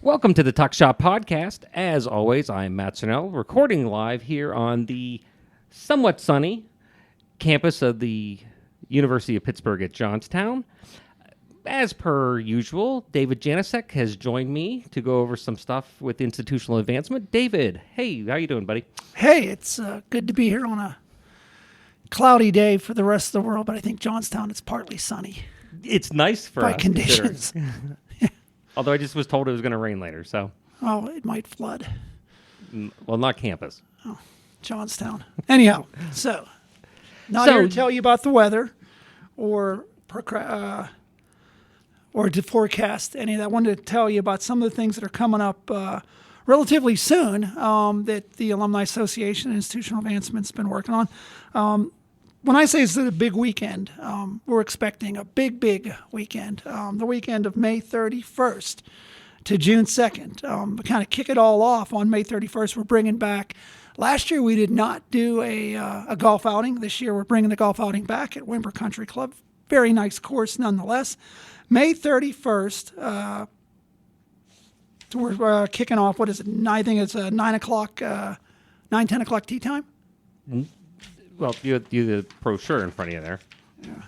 Welcome to the Tuck Shop Podcast. As always, I'm Matt Cernell, recording live here on the somewhat sunny campus of the University of Pittsburgh at Johnstown. As per usual, David Janicek has joined me to go over some stuff with institutional advancement. David, hey, how you doing, buddy? Hey, it's good to be here on a cloudy day for the rest of the world, but I think Johnstown, it's partly sunny. It's nice for by us, conditions. Although I just was told it was going to rain later, so. Oh, it might flood. Well, not campus. Oh, Johnstown. Anyhow, so not here to tell you about the weather or to forecast any of that. I wanted to tell you about some of the things that are coming up relatively soon that the Alumni Association and Institutional Advancement's been working on. When I say it's a big weekend, we're expecting a big weekend. The weekend of May 31st to June 2nd. We kind of kick it all off on May 31st. We're bringing back, last year we did not do a golf outing. This year we're bringing the golf outing back at Wimber Country Club. Very nice course nonetheless. May 31st, we're kicking off, what is it? I think it's 10 o'clock tee time. Mm-hmm. Well, you have the brochure in front of you there. Yeah.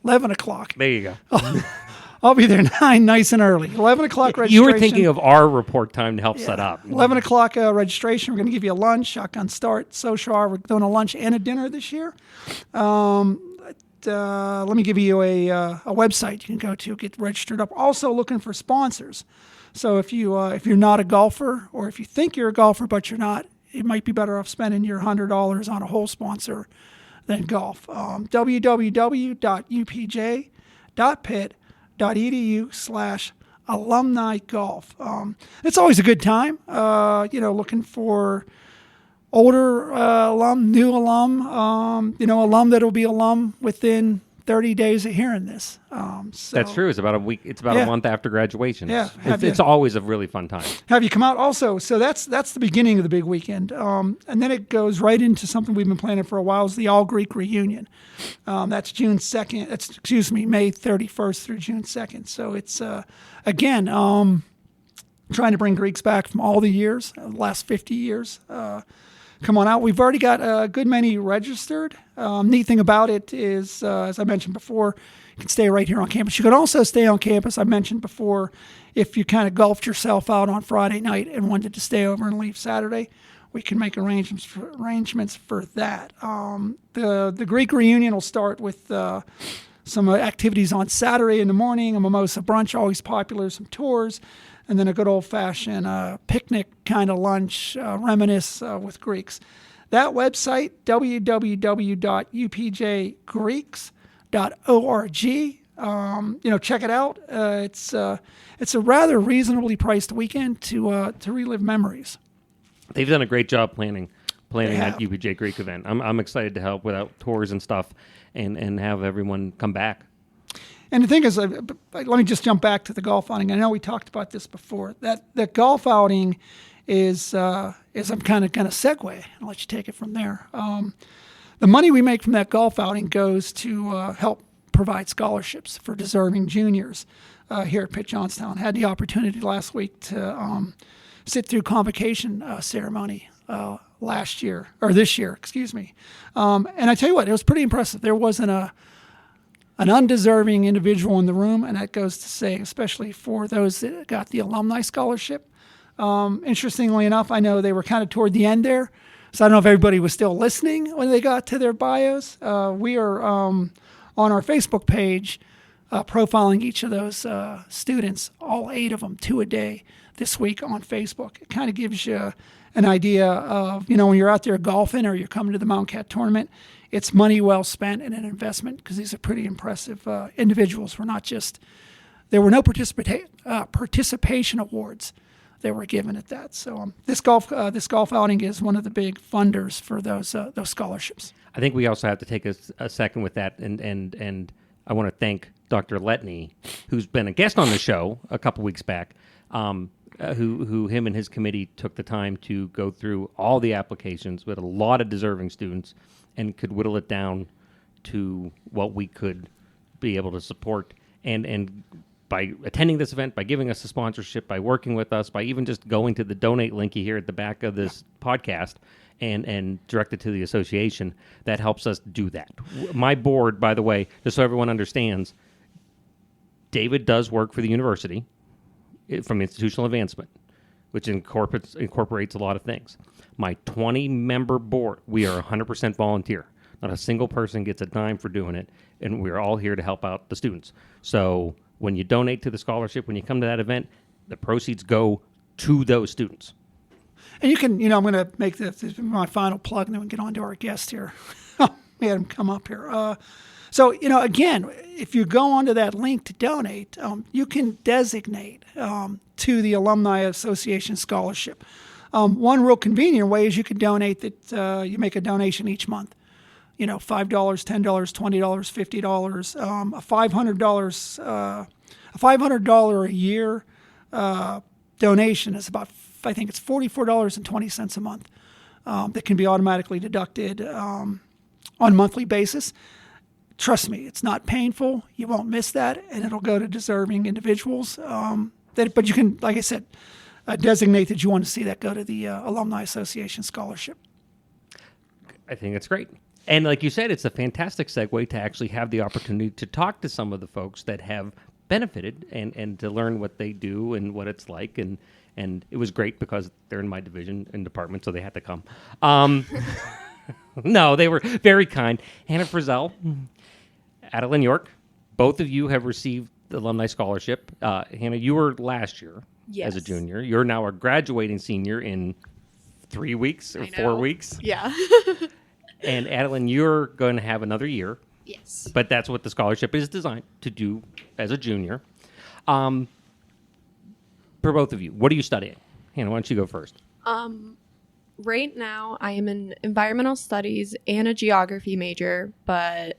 11 o'clock. There you go. I'll be there 9, nice and early. 11 o'clock registration. You were thinking of our report time to help set up. 11 o'clock registration. We're going to give you a lunch, shotgun start, social hour. We're doing a lunch and a dinner this year. Let me give you a website you can go to, get registered up. Also looking for sponsors. So if you're not a golfer, or if you think you're a golfer but you're not, it might be better off spending your $100 on a whole sponsor than golf. www.upj.pitt.edu/alumni golf. It's always a good time. Looking for older alum, new alum, alum that'll be alum within 30 days of hearing this. That's true. It's about a week. It's about a month after graduation. Yeah, it's always a really fun time. Have you come out also? So that's the beginning of the big weekend, and then it goes right into something we've been planning for a while. Is the All Greek reunion? That's June 2nd. May 31st through June 2nd. So it's again trying to bring Greeks back from all the years, the last 50 years. Come on out. We've already got a good many registered. Neat thing about it is, as I mentioned before, you can stay right here on campus. You can also stay on campus. I mentioned before, if you kind of golfed yourself out on Friday night and wanted to stay over and leave Saturday, we can make arrangements for that. The Greek reunion will start with some activities on Saturday in the morning, a mimosa brunch, always popular, some tours, and then a good old-fashioned picnic kind of lunch, reminisce with Greeks. That website, www.upjgreeks.org. Check it out. It's a rather reasonably priced weekend to relive memories. They've done a great job planning that UPJ Greek event. I'm excited to help with tours and stuff and have everyone come back. And the thing is, let me just jump back to the golf outing. I know we talked about this before. That golf outing is I'm kind of going to segue. I'll let you take it from there. The money we make from that golf outing goes to help provide scholarships for deserving juniors here at Pitt Johnstown. Had the opportunity last week to sit through convocation ceremony this year. And I tell you what, it was pretty impressive. There wasn't an undeserving individual in the room, and that goes to say, especially for those that got the Alumni Scholarship. Interestingly enough, I know they were kind of toward the end there, so I don't know if everybody was still listening when they got to their bios. We are on our Facebook page profiling each of those students, all 8 of them, 2 a day this week on Facebook. It kind of gives you an idea of, when you're out there golfing or you're coming to the Mountain Cat tournament, it's money well spent and an investment, because these are pretty impressive individuals. There were no participation awards that were given at that. So this golf outing is one of the big funders for those scholarships. I think we also have to take a second with that, and I want to thank Dr. Letney, who's been a guest on the show a couple weeks back. Who him and his committee took the time to go through all the applications with a lot of deserving students and could whittle it down to what we could be able to support and by attending this event, by giving us a sponsorship, by working with us, by even just going to the donate linky here at the back of this podcast and directed to the association, that helps us do that. My board, by the way, just so everyone understands, David does work for the university from institutional advancement, which incorporates a lot of things. My 20-member board, we are 100% volunteer. Not a single person gets a dime for doing it, and we're all here to help out the students. So when you donate to the scholarship, when you come to that event, the proceeds go to those students. And you can, I'm going to make this my final plug, and then we get on to our guest here. We had him come up here. So, again, if you go onto that link to donate, you can designate to the Alumni Association Scholarship. One real convenient way is you can donate that you make a donation each month. $5, $10, $20, $50. A $500 a year donation is about, I think it's $44.20 a month that can be automatically deducted on a monthly basis. Trust me, it's not painful. You won't miss that, and it'll go to deserving individuals. But you can, like I said, designate that you want to see that go to the Alumni Association Scholarship. I think it's great. And like you said, it's a fantastic segue to actually have the opportunity to talk to some of the folks that have benefited and to learn what they do and what it's like. And it was great because they're in my division and department, so they had to come. No, they were very kind. Hanna Frizzell, Adelynn York, both of you have received the Alumni Scholarship. Hanna, you were last year as a junior. You're now a graduating senior in 3 weeks or 4 weeks. Yeah. And Adelynn, you're going to have another year. Yes. But that's what the scholarship is designed to do as a junior. For both of you, what are you studying? Hanna, why don't you go first? Right now, I am in environmental studies and a geography major, but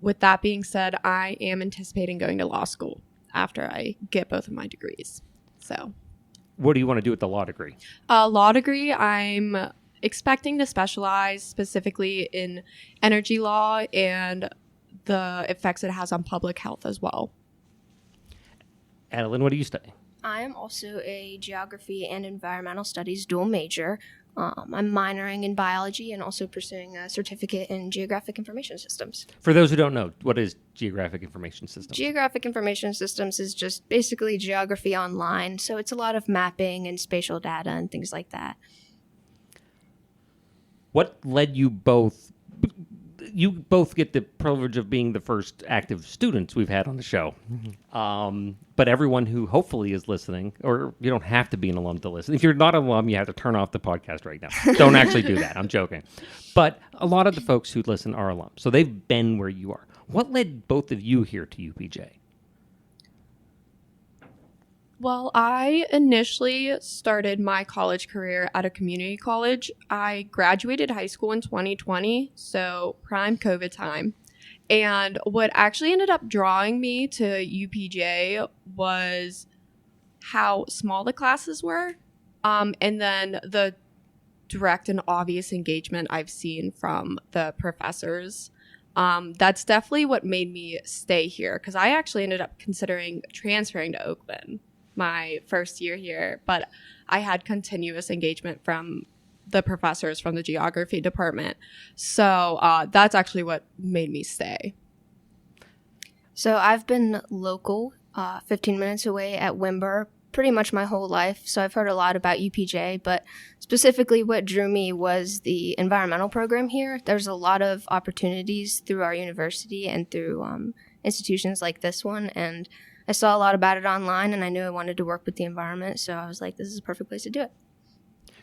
with that being said, I am anticipating going to law school after I get both of my degrees. So, what do you want to do with the law degree? Law degree, I'm expecting to specialize specifically in energy law and the effects it has on public health as well. Adelynn, what are you studying? I am also a geography and environmental studies dual major. I'm minoring in biology and also pursuing a certificate in geographic information systems. For those who don't know, what is geographic information systems? Geographic information systems is just basically geography online. So it's a lot of mapping and spatial data and things like that. What led you both? You both get the privilege of being the first active students we've had on the show. But everyone who hopefully is listening, or you don't have to be an alum to listen. If you're not an alum, you have to turn off the podcast right now. Don't actually do that. I'm joking. But a lot of the folks who listen are alums. So they've been where you are. What led both of you here to UPJ? Well, I initially started my college career at a community college. I graduated high school in 2020, so prime COVID time. And what actually ended up drawing me to UPJ was how small the classes were, and then the direct and obvious engagement I've seen from the professors. That's definitely what made me stay here, because I actually ended up considering transferring to Oakland my first year here, but I had continuous engagement from the professors from the geography department. So that's actually what made me stay. So I've been local, 15 minutes away at Wimber, pretty much my whole life. So I've heard a lot about UPJ, but specifically what drew me was the environmental program here. There's a lot of opportunities through our university and through institutions like this one, and I saw a lot about it online, and I knew I wanted to work with the environment, so I was like, this is a perfect place to do it.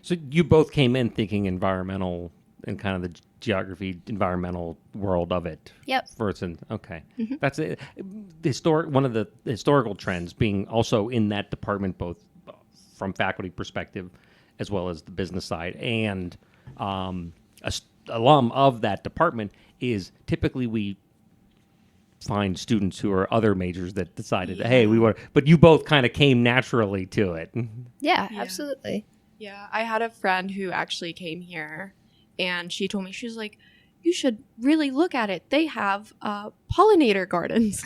So you both came in thinking environmental and kind of the geography, environmental world of it. Yep. Okay. Mm-hmm. That's it. One of the historical trends being also in that department, both from faculty perspective as well as the business side, and alum of that department is typically we find students who are other majors that decided, hey, we want, but you both kind of came naturally to it. Yeah, absolutely. Yeah, I had a friend who actually came here, and she told me, she was like, you should really look at it. They have pollinator gardens,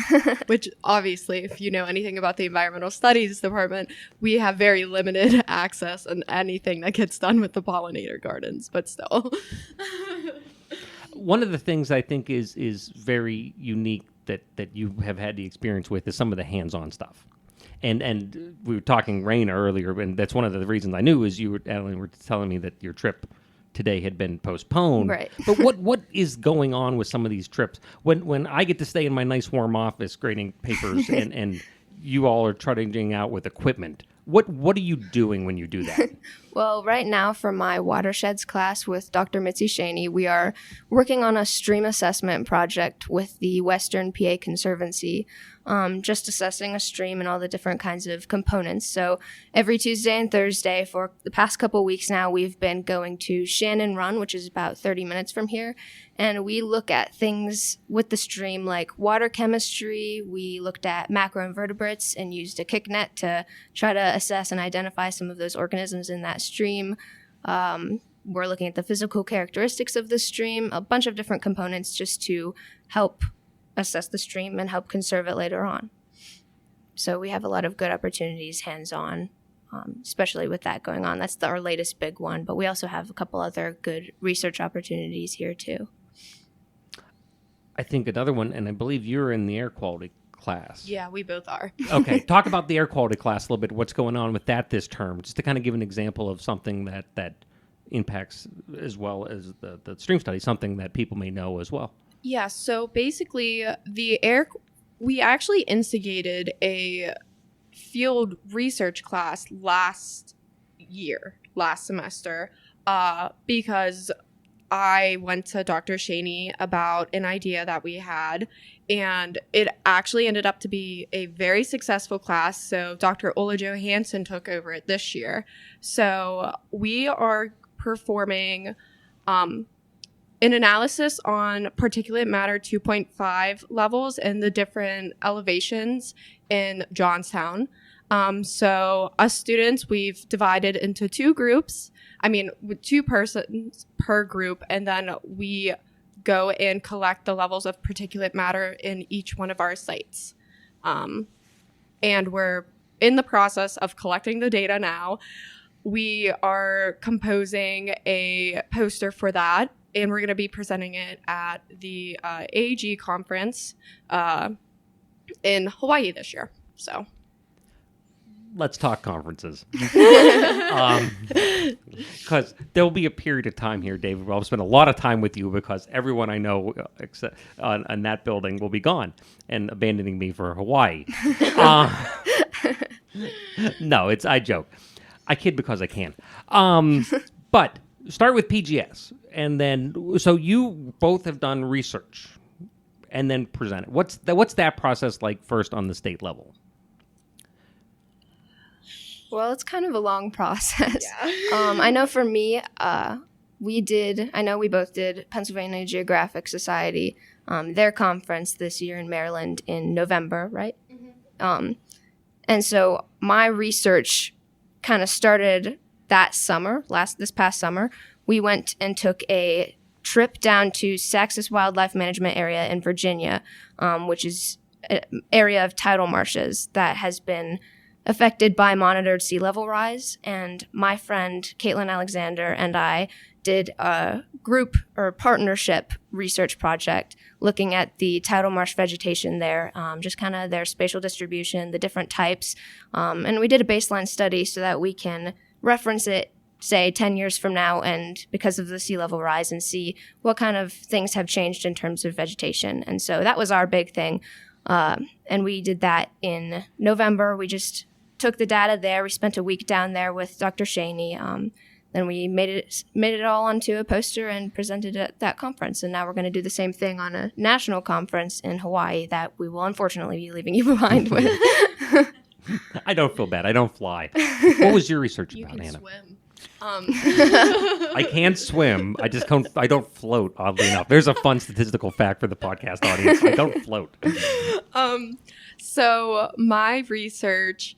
which obviously, if you know anything about the environmental studies department, we have very limited access on anything that gets done with the pollinator gardens, but still. One of the things I think is very unique that you have had the experience with is some of the hands-on stuff. And we were talking rain earlier, and that's one of the reasons I knew is Adelynn, were telling me that your trip today had been postponed. Right. But what is going on with some of these trips? When I get to stay in my nice warm office grading papers and you all are trudging out with equipment, what are you doing when you do that? Well, right now for my watersheds class with Dr. Mitzi Shaney, we are working on a stream assessment project with the Western PA Conservancy, just assessing a stream and all the different kinds of components. So every Tuesday and Thursday for the past couple weeks now, we've been going to Shannon Run, which is about 30 minutes from here, and we look at things with the stream like water chemistry. We looked at macroinvertebrates and used a kick net to try to assess and identify some of those organisms in that stream. We're looking at the physical characteristics of the stream, a bunch of different components just to help assess the stream and help conserve it later on. So we have a lot of good opportunities hands-on, especially with that going on. That's our latest big one, but we also have a couple other good research opportunities here too. I think another one, and I believe you're in the air quality class. Yeah, we both are. Okay, talk about the air quality class a little bit, what's going on with that this term, just to kind of give an example of something that impacts as well as the stream study, something that people may know as well. Yeah, so basically we actually instigated a field research class last semester, because I went to Dr. Shaney about an idea that we had, and it actually ended up to be a very successful class. So Dr. Ola Johansson took over it this year. So we are performing an analysis on particulate matter 2.5 levels and the different elevations in Johnstown. So us students, we've divided into two groups. With 2 persons per group, and then we go and collect the levels of particulate matter in each one of our sites. And we're in the process of collecting the data now. We are composing a poster for that, and we're going to be presenting it at the AAG conference in Hawaii this year. So. Let's talk conferences. Because there will be a period of time here, David, where I'll spend a lot of time with you because everyone I know except on that building will be gone and abandoning me for Hawaii. No, I joke. I kid because I can. But start with PGS. And then, so you both have done research and then present it. What's that process like first on the state level? Well, it's kind of a long process. Yeah. I know for me, we both did Pennsylvania Geographic Society, their conference this year in Maryland in November, right? Mm-hmm. And so my research kind of started that summer, this past summer. We went and took a trip down to Saxis Wildlife Management Area in Virginia, which is an area of tidal marshes that has been affected by monitored sea level rise. And my friend, Caitlin Alexander, and I did a group or partnership research project looking at the tidal marsh vegetation there, just kind of their spatial distribution, the different types. And we did a baseline study so that we can reference it, say, 10 years from now, and because of the sea level rise, and see what kind of things have changed in terms of vegetation. And so that was our big thing. And we did that in November. We just took the data there. We spent a week down there with Dr. Shaney. Then we made it all onto a poster and presented it at that conference. And now we're going to do the same thing on a national conference in Hawaii that we will unfortunately be leaving you behind with. I don't feel bad. I don't fly. What was your research about, Hanna? Swim. I can swim. I don't float, oddly enough. There's a fun statistical fact for the podcast audience. I don't float. So my research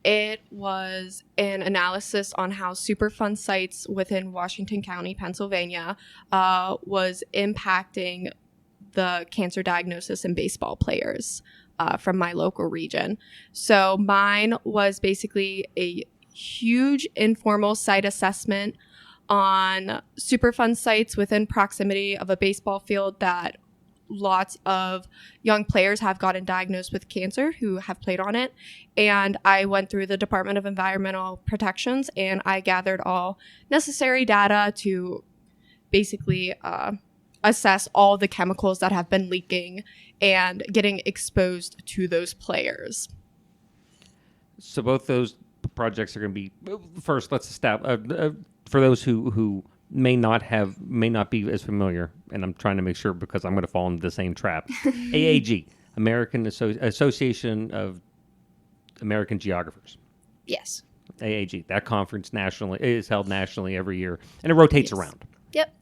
It was an analysis on how Superfund sites within Washington County, Pennsylvania, was impacting the cancer diagnosis in baseball players from my local region. So mine was basically a huge informal site assessment on Superfund sites within proximity of a baseball field that lots of young players have gotten diagnosed with cancer who have played on it. And I went through the Department of Environmental Protections and I gathered all necessary data to basically assess all the chemicals that have been leaking and getting exposed to those players. So both those projects are going to be, first, let's establish, for those who may not be as familiar, and I'm trying to make sure because I'm going to fall into the same trap. AAG, American Association of American Geographers. Yes. AAG, that conference nationally is held nationally every year, and it rotates around. Yep.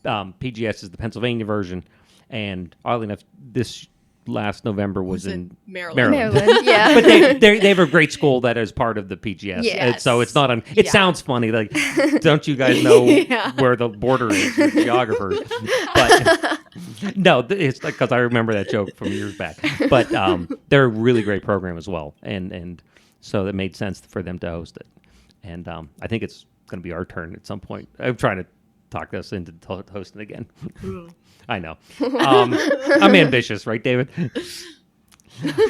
PGS is the Pennsylvania version, and oddly enough, this last November was in Maryland. Yeah. But they have a great school that is part of the PGS. Yes. So it's not it sounds funny. Like, don't you guys know where the border is for geographers? But no, it's because I remember that joke from years back. But they're a really great program as well. And so it made sense for them to host it. And I think it's going to be our turn at some point. I'm trying to talk us into hosting again. I know. I'm ambitious, right, David?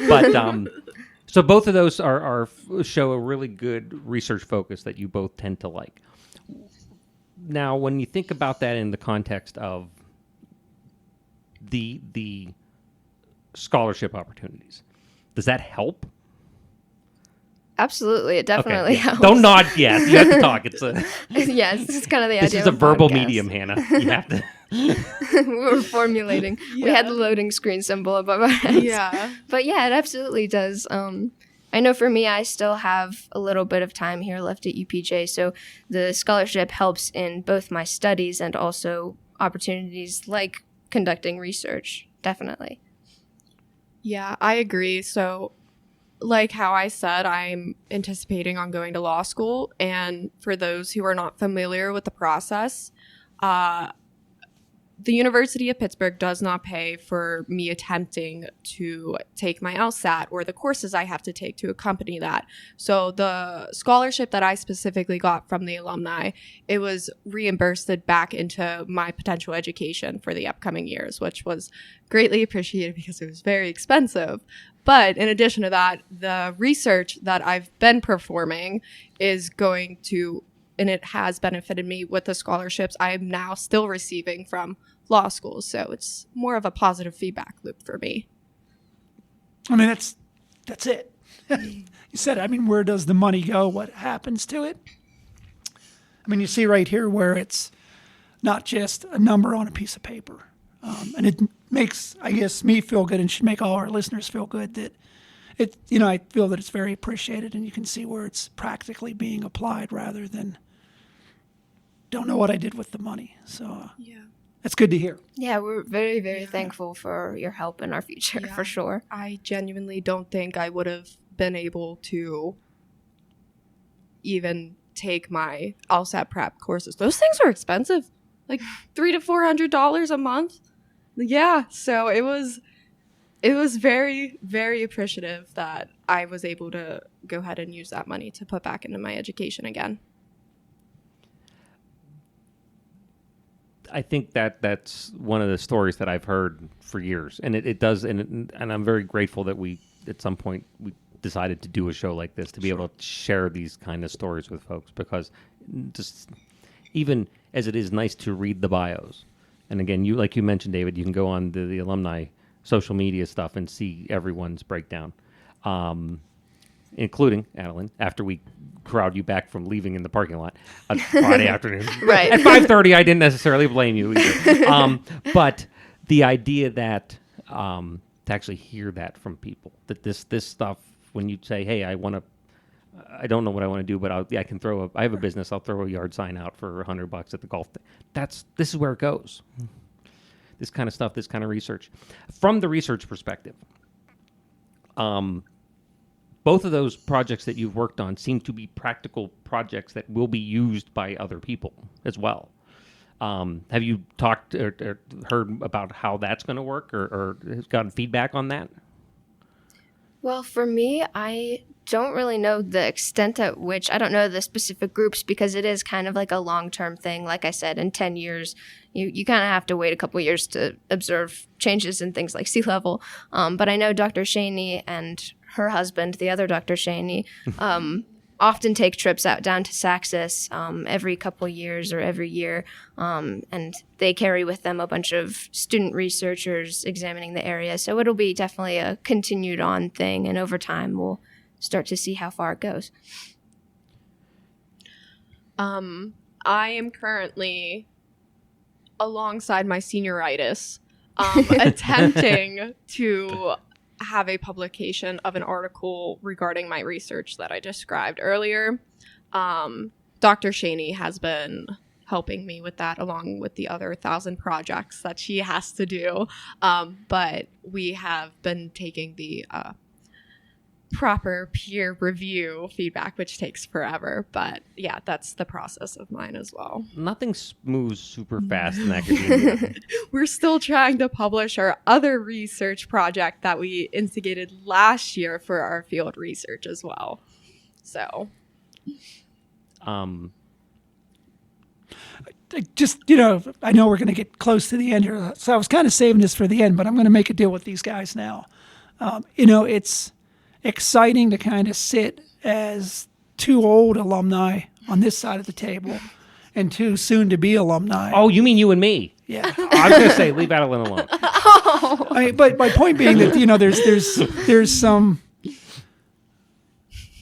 But so both of those are show a really good research focus that you both tend to like. Now, when you think about that in the context of the scholarship opopportunities, does that help? Absolutely, it definitely helps. Don't nod yes. You have to talk. It's a yes, this is kind of the idea. This is a verbal podcast. medium, Hannah. You have to. We were formulating. Yeah. We had the loading screen symbol above our heads. Yeah. But yeah, it absolutely does. I know for me, I still have a little bit of time here left at UPJ, so the scholarship helps in both my studies and also opportunities like conducting research, definitely. Yeah, I agree. So like how I said, I'm anticipating on going to law school. And for those who are not familiar with the process, the University of Pittsburgh does not pay for me attempting to take my LSAT or the courses I have to take to accompany that. So the scholarship that I specifically got from the alumni, it was reimbursed back into my potential education for the upcoming years, which was greatly appreciated because it was very expensive. But in addition to that, the research that I've been performing is going to, and it has benefited me with the scholarships I am now still receiving from law school. So it's more of a positive feedback loop for me. I mean, that's it. You said it. I mean, where does the money go? What happens to it? I mean, you see right here where it's not just a number on a piece of paper. And it makes, I guess, me feel good and should make all our listeners feel good that it, I feel that it's very appreciated and you can see where it's practically being applied rather than don't know what I did with the money. So yeah, that's good to hear. Yeah, we're very, very thankful for your help in our future, for sure. I genuinely don't think I would have been able to even take my LSAT prep courses. Those things are expensive, like $300 to $400 a month. Yeah, so it was very, very appreciative that I was able to go ahead and use that money to put back into my education again. I think that's one of the stories that I've heard for years, and it does, and I'm very grateful that we at some point we decided to do a show like this to be able to share these kind of stories with folks, because just even as it is nice to read the bios. And again, like you mentioned, David, you can go on the alumni social media stuff and see everyone's breakdown, including Adelynn, after we crowd you back from leaving in the parking lot on Friday afternoon. Right. At 5:30, I didn't necessarily blame you either. But the idea that to actually hear that from people, that this stuff, when you say, hey, I don't know what I want to do, but I can I have a business. I'll throw a yard sign out for $100 at the golf. This is where it goes. This kind of stuff, this kind of research. From the research perspective, both of those projects that you've worked on seem to be practical projects that will be used by other people as well. Have you talked or heard about how that's going to work, or gotten feedback on that? Well, for me, I don't really know the extent at which, I don't know the specific groups because it is kind of like a long-term thing. Like I said, in 10 years, you kind of have to wait a couple years to observe changes in things like sea level. But I know Dr. Shaney and her husband, the other Dr. Shaney, often take trips out down to Saxis every couple years or every year, and they carry with them a bunch of student researchers examining the area. So it'll be definitely a continued on thing, and over time we'll start to see how far it goes. I am currently, alongside my senioritis, attempting to have a publication of an article regarding my research that I described earlier. Dr. Shaney has been helping me with that along with the other 1,000 projects that she has to do. But we have been taking the proper peer review feedback, which takes forever. But yeah, that's the process of mine as well. Nothing moves super fast in academia. We're still trying to publish our other research project that we instigated last year for our field research as well. So, just, I know we're going to get close to the end here, so I was kind of saving this for the end, but I'm going to make a deal with these guys now. It's exciting to kind of sit as two old alumni on this side of the table and two soon-to-be alumni. Oh, you mean you and me? Yeah. I was going to say, leave Adelynn alone. But my point being that, there's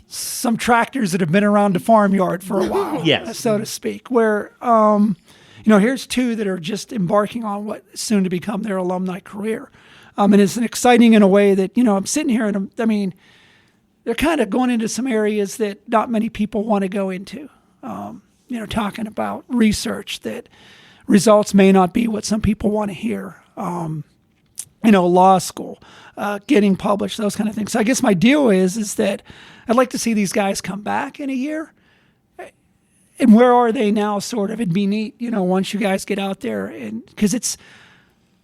some tractors that have been around the farmyard for a while, yes, so to speak, where, here's two that are just embarking on what is soon to become their alumni career. And it's exciting in a way that, I'm sitting here and they're kind of going into some areas that not many people want to go into, talking about research that results may not be what some people want to hear, law school, getting published, those kind of things. So I guess my deal is that I'd like to see these guys come back in a year. And where are they now, sort of? It'd be neat, once you guys get out there. And because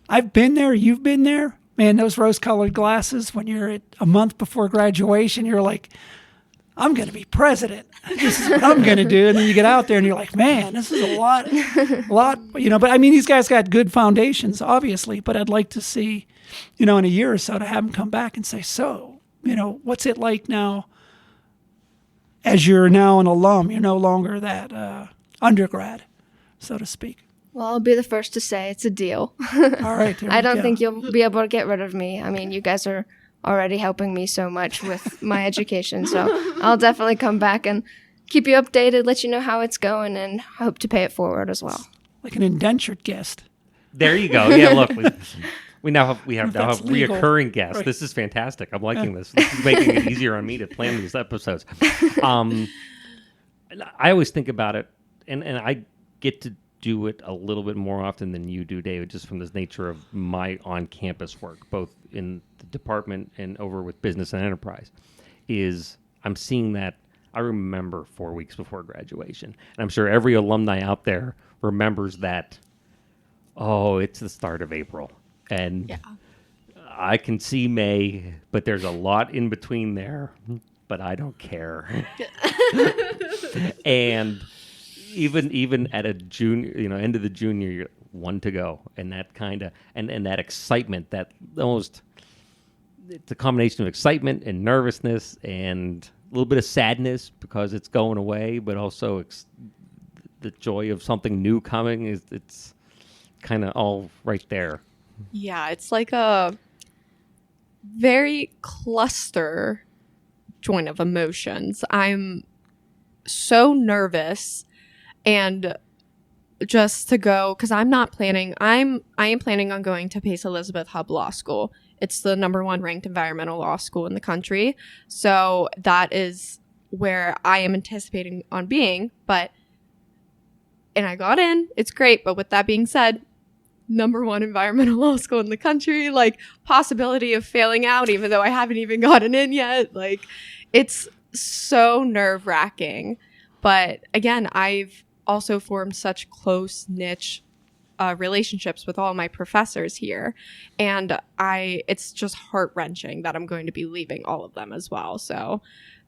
I've been there, you've been there. Man, those rose-colored glasses, when you're at a month before graduation, you're like, I'm going to be president. This is what I'm going to do. And then you get out there and you're like, man, this is a lot. But I mean, these guys got good foundations, obviously, but I'd like to see, in a year or so to have them come back and say, so, what's it like now as you're now an alum? You're no longer that undergrad, so to speak. Well, I'll be the first to say it's a deal. All right. I don't think you'll be able to get rid of me. I mean, you guys are already helping me so much with my education, so I'll definitely come back and keep you updated, let you know how it's going, and hope to pay it forward as well. Like an indentured guest. There you go. Yeah, look, we now have legal. reoccurring guests. Right. This is fantastic. I'm liking this. This is making it easier on me to plan these episodes. I always think about it, and I get to do it a little bit more often than you do, David, just from the nature of my on-campus work, both in the department and over with business and enterprise, is I'm seeing that. I remember 4 weeks before graduation, and I'm sure every alumni out there remembers that, it's the start of April, and I can see May, but there's a lot in between there, but I don't care. And even at a junior, end of the junior year, one to go, and that kind of and that excitement, that almost, it's a combination of excitement and nervousness and a little bit of sadness because it's going away, but also the joy of something new coming. It's kind of all right there. Yeah, it's like a very cluster joint of emotions. I'm so nervous. And just to go, because I am planning on going to Pace Elizabeth Hub Law School. It's the #1 ranked environmental law school in the country. So that is where I am anticipating on being. And I got in. It's great. But with that being said, #1 environmental law school in the country, possibility of failing out, even though I haven't even gotten in yet. It's so nerve-wracking. But again, I've also formed such close niche relationships with all my professors here. And it's just heart-wrenching that I'm going to be leaving all of them as well. So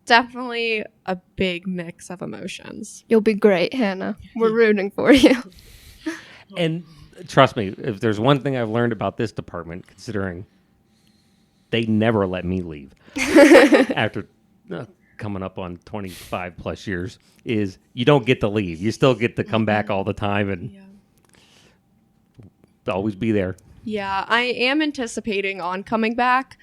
definitely a big mix of emotions. You'll be great, Hannah. We're rooting for you. And trust me, if there's one thing I've learned about this department, considering they never let me leave after coming up on 25 plus years, is you don't get to leave. You still get to come back all the time and always be there. Yeah, I am anticipating on coming back.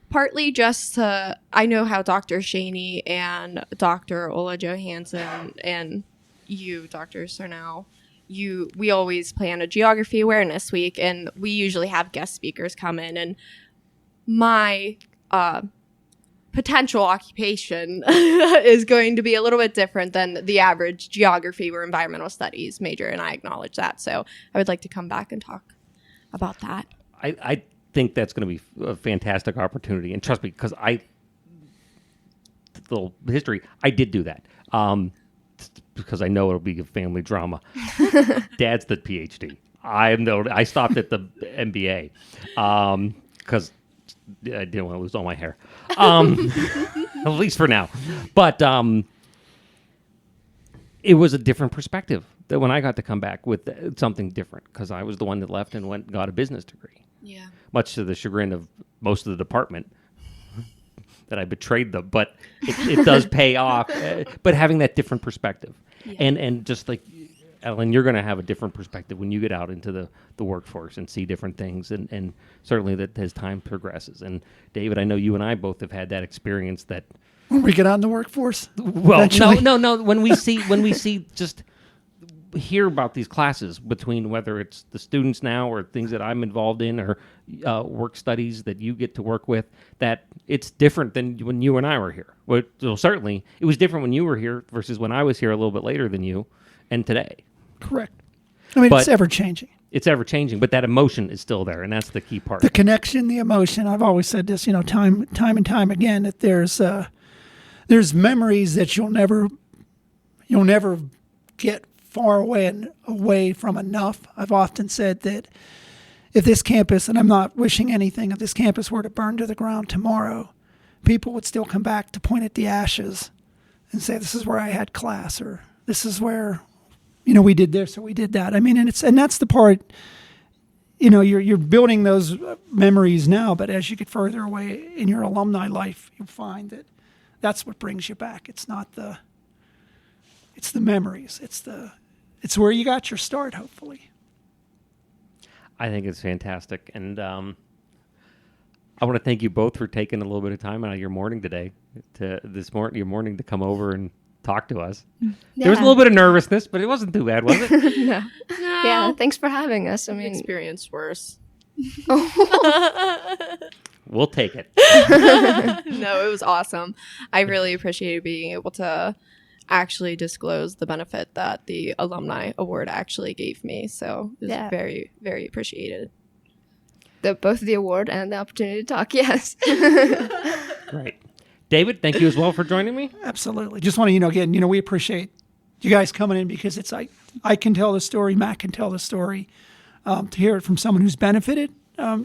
Partly just to, I know how Dr. Shaney and Dr. Ola Johansson and you, Dr. Cernau, we always plan a geography awareness week, and we usually have guest speakers come in, and my potential occupation is going to be a little bit different than the average geography or environmental studies major, and I acknowledge that. So I would like to come back and talk about that. I think that's going to be a fantastic opportunity, and trust me, because little history, I did do that. Because I know it'll be a family drama. Dad's the PhD. I stopped at the MBA because I didn't want to lose all my hair, at least for now. But it was a different perspective that when I got to come back with something different, because I was the one that left and went and got a business degree. Yeah. Much to the chagrin of most of the department. That I betrayed them, but it does pay off. But having that different perspective, and just like Adelynn, you're going to have a different perspective when you get out into the workforce and see different things, and certainly that as time progresses. And David, I know you and I both have had that experience. That when we get out in the workforce, well, eventually. no. When we see just hear about these classes, between whether it's the students now or things that I'm involved in or work studies that you get to work with, that it's different than when you and I were here. Well, certainly it was different when you were here versus when I was here a little bit later than you and today. Correct. I mean, it's ever changing. It's ever changing, but that emotion is still there, and that's the key part. The connection, the emotion. I've always said this, time and time again, that there's memories that you'll never get far away from enough. I've often said that if this campus, and I'm not wishing anything, if this campus were to burn to the ground tomorrow, people would still come back to point at the ashes and say, this is where I had class, or this is where, we did this or we did that. I mean, and that's the part, you're building those memories now, but as you get further away in your alumni life, you'll find that that's what brings you back. It's the memories. It's where you got your start, hopefully. I think it's fantastic. And I want to thank you both for taking a little bit of time out of your morning today, your morning to come over and talk to us. Yeah. There was a little bit of nervousness, but it wasn't too bad, was it? No. Yeah, thanks for having us. I mean, experienced worse. We'll take it. No, it was awesome. I really appreciated being able to actually disclose the benefit that the Alumni Award actually gave me. So it was very, very appreciated. Both the award and the opportunity to talk, yes. Great. David, thank you as well for joining me. Absolutely. Just want to, again, we appreciate you guys coming in, because it's like I can tell the story, Matt can tell the story. To hear it from someone who's benefited,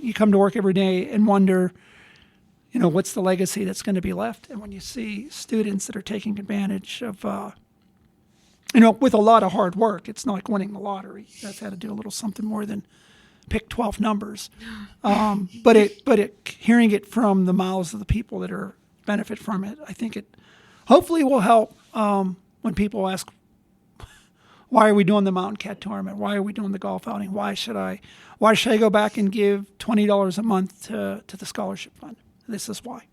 you come to work every day and wonder, what's the legacy that's going to be left? And when you see students that are taking advantage of, with a lot of hard work, it's not like winning the lottery. That's had to do a little something more than pick 12 numbers. But hearing it from the mouths of the people that are benefit from it, I think it hopefully will help when people ask, why are we doing the Mountain Cat Tournament? Why are we doing the golf outing? Why should I go back and give $20 a month to the scholarship fund? This is why.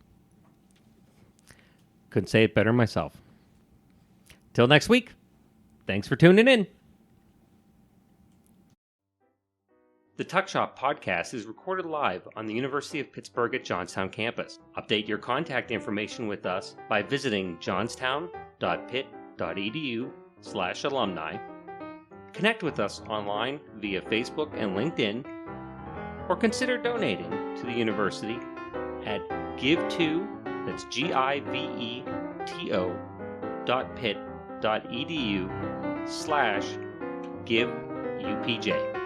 Couldn't say it better myself. Till next week, thanks for tuning in. The Tuck Shop podcast is recorded live on the University of Pittsburgh at Johnstown campus. Update your contact information with us by visiting johnstown.pitt.edu/alumni. Connect with us online via Facebook and LinkedIn, or consider donating to the university at give2 That's giveto.pitt.edu/giveupj.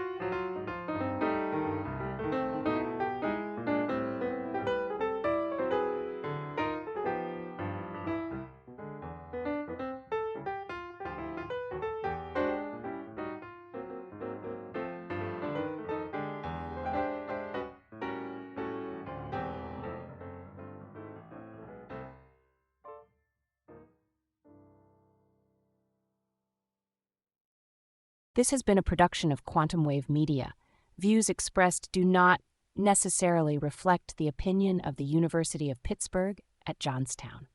This has been a production of Quantum Wave Media. Views expressed do not necessarily reflect the opinion of the University of Pittsburgh at Johnstown.